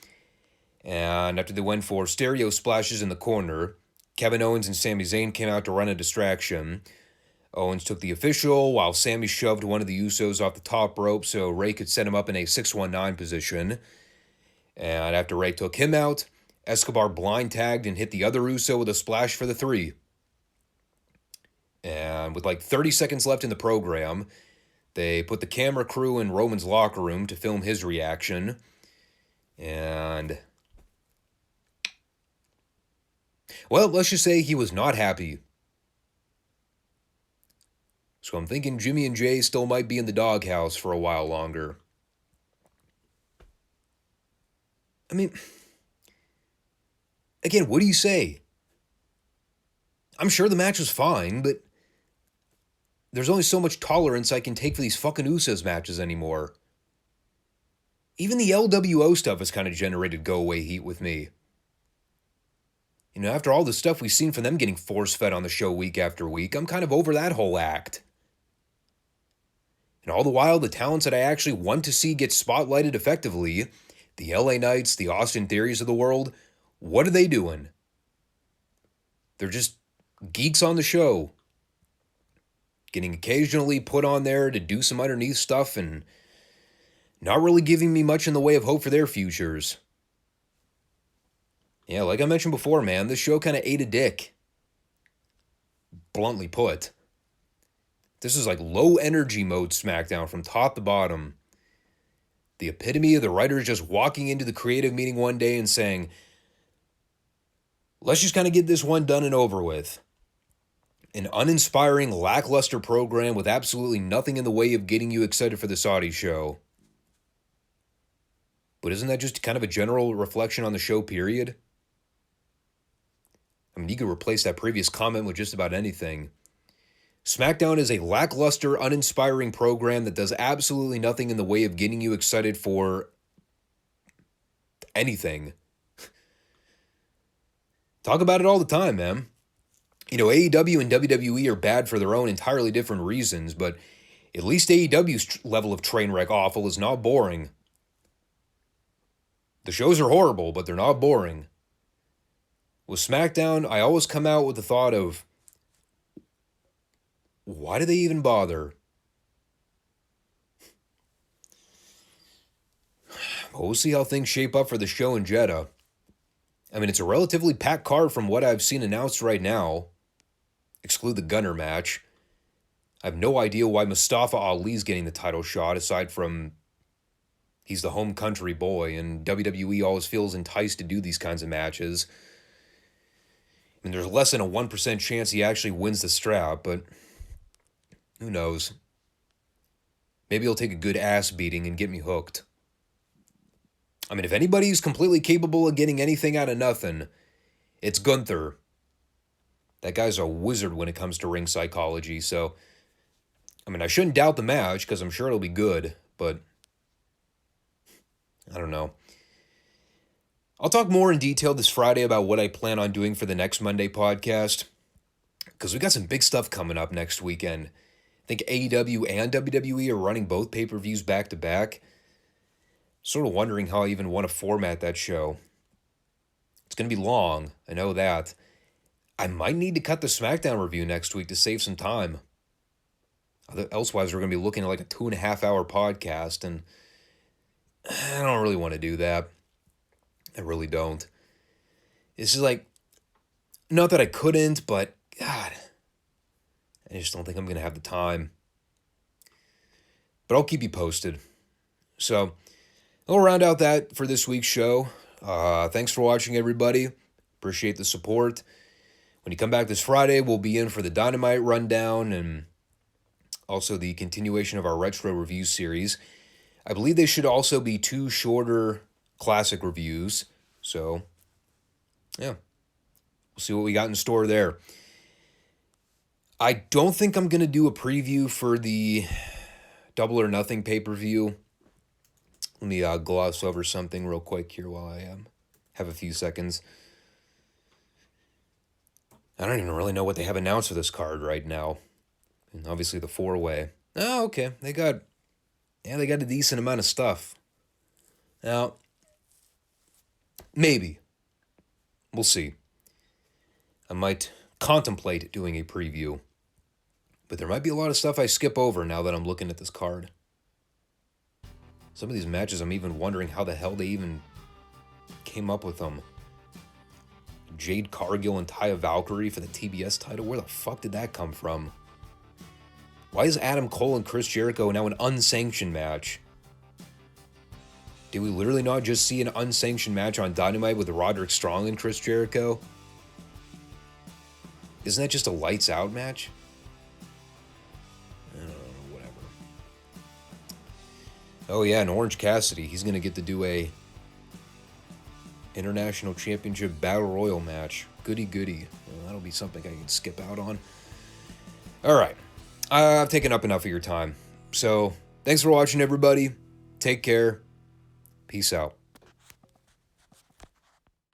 [SPEAKER 1] And after they went for stereo splashes in the corner, Kevin Owens and Sami Zayn came out to run a distraction. Owens took the official, while Sami shoved one of the Usos off the top rope so Rey could set him up in a 619 position. And after Rey took him out, Escobar blind tagged and hit the other Uso with a splash for the 3. And with like 30 seconds left in the program, they put the camera crew in Roman's locker room to film his reaction. And, well, let's just say he was not happy. So I'm thinking Jimmy and Jay still might be in the doghouse for a while longer. I mean, again, what do you say? I'm sure the match was fine, but there's only so much tolerance I can take for these fucking Usos matches anymore. Even the LWO stuff has kind of generated go-away heat with me. You know, after all the stuff we've seen from them getting force-fed on the show week after week, I'm kind of over that whole act. And all the while, the talents that I actually want to see get spotlighted effectively, the LA Knights, the Austin Theories of the world, what are they doing? They're just geeks on the show, getting occasionally put on there to do some underneath stuff and not really giving me much in the way of hope for their futures. Yeah, like I mentioned before, man, this show kind of ate a dick. Bluntly put. This is like low energy mode SmackDown from top to bottom. The epitome of the writers just walking into the creative meeting one day and saying, let's just kind of get this one done and over with. An uninspiring, lackluster program with absolutely nothing in the way of getting you excited for the Saudi show. But isn't that just kind of a general reflection on the show, period? I mean, you could replace that previous comment with just about anything. SmackDown is a lackluster, uninspiring program that does absolutely nothing in the way of getting you excited for anything. Talk about it all the time, man. You know, AEW and WWE are bad for their own entirely different reasons, but at least AEW's level of train wreck awful is not boring. The shows are horrible, but they're not boring. With SmackDown, I always come out with the thought of, why do they even bother? But we'll see how things shape up for the show in Jeddah. I mean, it's a relatively packed card from what I've seen announced right now. Exclude the Gunner match. I have no idea why Mustafa Ali's getting the title shot, aside from he's the home country boy, and WWE always feels enticed to do these kinds of matches. I mean, there's less than a 1% chance he actually wins the strap, but who knows? Maybe he'll take a good ass beating and get me hooked. I mean, if anybody's completely capable of getting anything out of nothing, it's Gunther. That guy's a wizard when it comes to ring psychology, so I mean, I shouldn't doubt the match because I'm sure it'll be good, but I don't know. I'll talk more in detail this Friday about what I plan on doing for the next Monday podcast, because we got some big stuff coming up next weekend. I think AEW and WWE are running both pay-per-views back-to-back. Sort of wondering how I even want to format that show. It's going to be long, I know that. I might need to cut the SmackDown review next week to save some time. Elsewise, we're going to be looking at like a 2.5-hour podcast, and I don't really want to do that. I really don't. It's just like, not that I couldn't, but God, I just don't think I'm going to have the time. But I'll keep you posted. So, I'll round out that for this week's show. Thanks for watching, everybody. Appreciate the support. When you come back this Friday, we'll be in for the Dynamite rundown and also the continuation of our retro review series. I believe they should also be 2 shorter classic reviews. So, yeah, we'll see what we got in store there. I don't think I'm going to do a preview for the Double or Nothing pay-per-view. Let me gloss over something real quick here while I have a few seconds. I don't even really know what they have announced for this card right now. And obviously the 4-way. Oh, okay. They got a decent amount of stuff. Now, maybe. We'll see. I might contemplate doing a preview. But there might be a lot of stuff I skip over now that I'm looking at this card. Some of these matches, I'm even wondering how the hell they even came up with them. Jade Cargill and Taya Valkyrie for the TBS title. Where the fuck did that come from? Why is Adam Cole and Chris Jericho now an unsanctioned match? Did we literally not just see an unsanctioned match on Dynamite with Roderick Strong and Chris Jericho? Isn't that just a lights out match? I don't know, whatever. Oh yeah, and Orange Cassidy, he's going to get to do a International Championship Battle Royal match. Goody goody. Well, that'll be something I can skip out on. All right. I've taken up enough of your time. So, thanks for watching, everybody. Take care. Peace out.